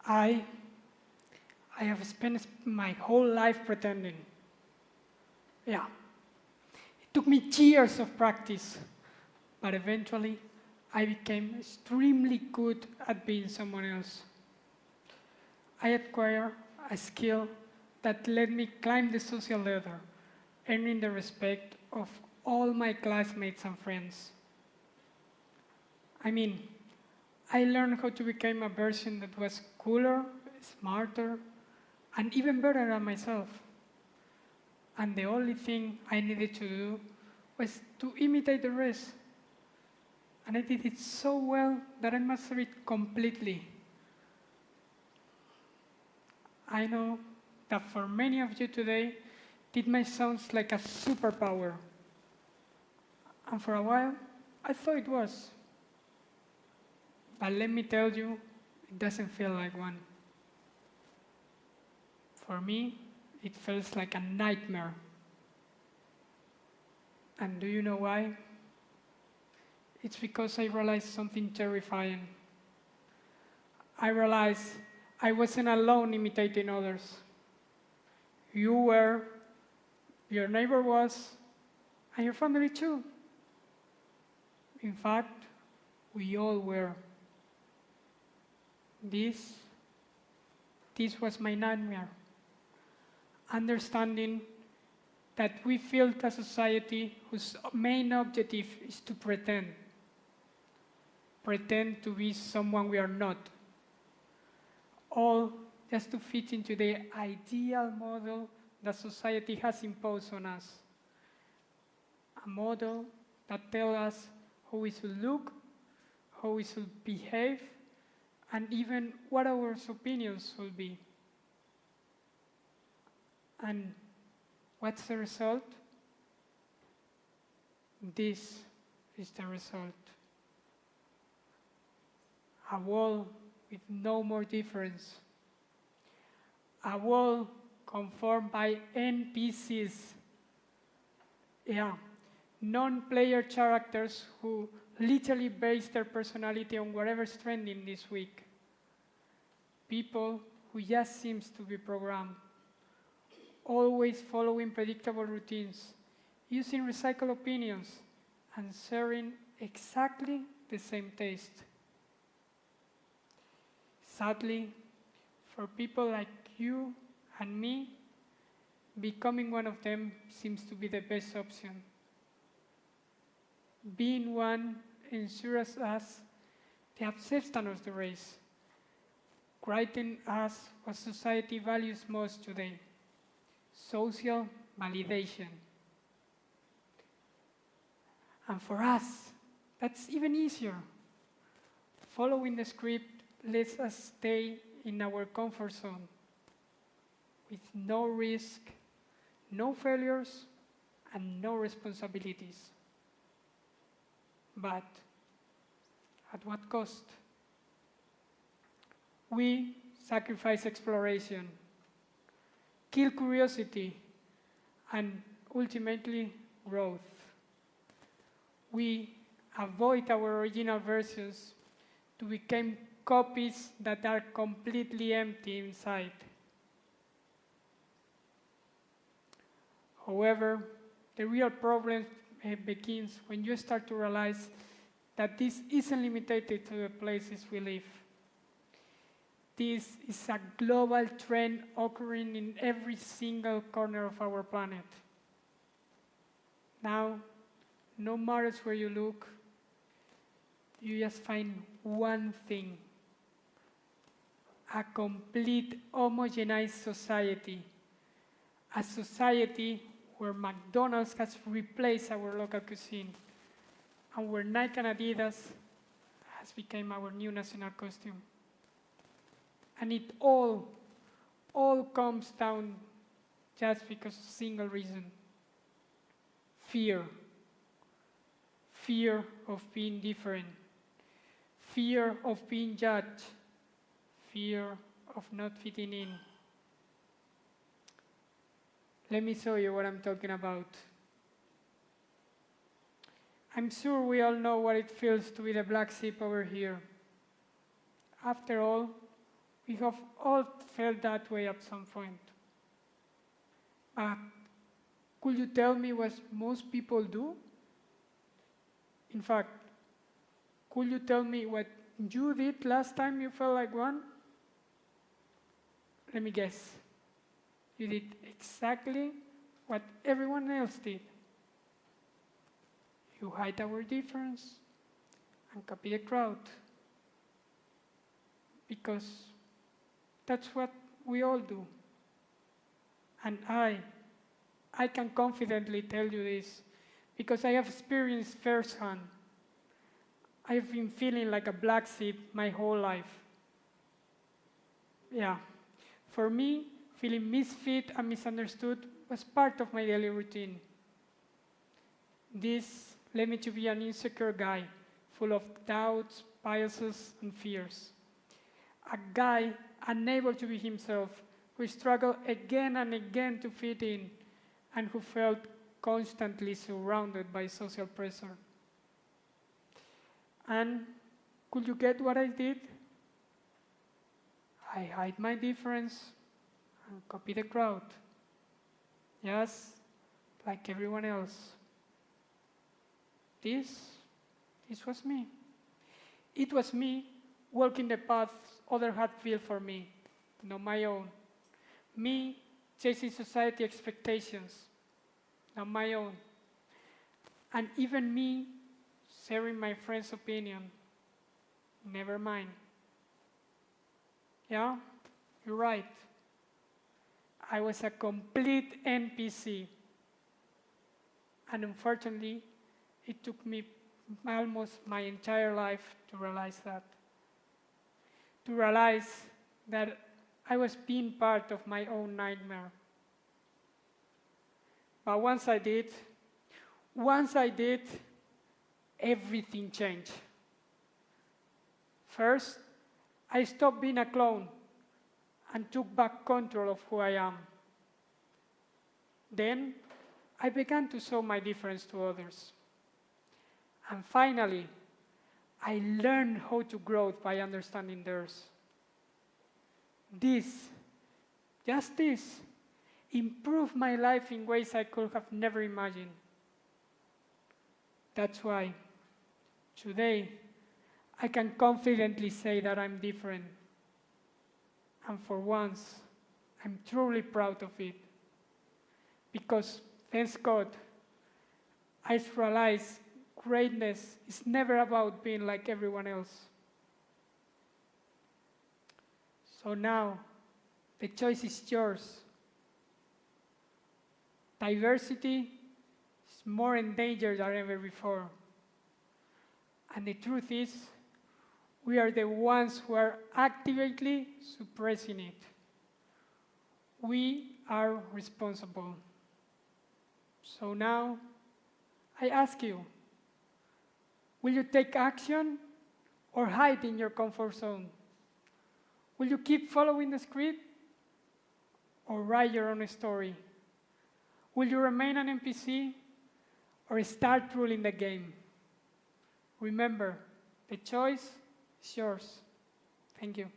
I have spent my whole life pretending. Yeah. It took me years of practice, but eventually I became extremely good at being someone else. I acquired a skill that let me climb the social ladder, earning the respect of all my classmates and friends. I mean, I learned how to become a version that was cooler, smarter, and even better than myself. And the only thing I needed to do was to imitate the rest. And I did it so well that I mastered it completely. I know that for many of you today, it may sound like a superpower. And for a while, I thought it was. But let me tell you, it doesn't feel like one. For me, it feels like a nightmare. And do you know why? It's because I realized something terrifying. I realized I wasn't alone imitating others. You were, your neighbor was, and your family too. In fact, we all were. This was my nightmare. Understanding that we built a society whose main objective is to pretend. Pretend to be someone we are not. All just to fit into the ideal model that society has imposed on us. A model that tells us how we should look, how we should behave, and even what our opinions will be. And what's the result? This is the result. A wall with no more difference. A wall conformed by NPCs. Yeah, non-player characters who literally base their personality on whatever's trending this week. People who just seems to be programmed. Always following predictable routines, using recycled opinions, and sharing exactly the same taste. Sadly, for people like you and me, becoming one of them seems to be the best option. Being one ensures us the acceptance of the race, granting us what society values most today: social validation. And for us, that's even easier. Following the script lets us stay in our comfort zone with no risk, no failures, and no responsibilities. But at what cost? We sacrifice exploration, kill curiosity, and ultimately growth. We avoid our original versions to become copies that are completely empty inside. However, the real problem begins when you start to realize that this isn't limited to the places we live. This is a global trend occurring in every single corner of our planet. Now, no matter where you look, you just find one thing: a complete homogenized society. A society where McDonald's has replaced our local cuisine, and where Nike and Adidas has become our new national costume. And it all comes down just because of a single reason: fear. Fear of being different. Fear of being judged. Fear of not fitting in. Let me show you what I'm talking about. I'm sure we all know what it feels to be the black sheep over here. After all, We have all felt that way at some point. But could you tell me what most people do? In fact, could you tell me what you did last time you felt like one? Let me guess. You did exactly what everyone else did. You hide our difference and copy the crowd. Because that's what we all do. And I can confidently tell you this because I have experienced firsthand. I've been feeling like a black sheep my whole life. Yeah, for me, feeling misfit and misunderstood was part of my daily routine. This led me to be an insecure guy, full of doubts, biases, and fears. A guy unable to be himself, who struggled again and again to fit in, and who felt constantly surrounded by social pressure. And could you get what I did? I hide my difference and copy the crowd. Just like everyone else. This was me. It was me walking the paths others had built for me, not my own. Me chasing society expectations, not my own. And even me sharing my friend's opinion, never mine. Yeah, you're right. I was a complete NPC. And unfortunately, it took me almost my entire life to realize that. To realize that I was being part of my own nightmare. But once I did, everything changed. First, I stopped being a clone and took back control of who I am. Then, I began to show my difference to others. And finally, I learned how to grow by understanding theirs. Just this, improved my life in ways I could have never imagined. That's why, today, I can confidently say that I'm different. And for once, I'm truly proud of it. Because, thanks God, I realized greatness is never about being like everyone else. So now, the choice is yours. Diversity is more endangered than ever before. And the truth is, we are the ones who are actively suppressing it. We are responsible. So now, I ask you, will you take action or hide in your comfort zone? Will you keep following the script or write your own story? Will you remain an NPC or start ruling the game? Remember, the choice is yours. Thank you.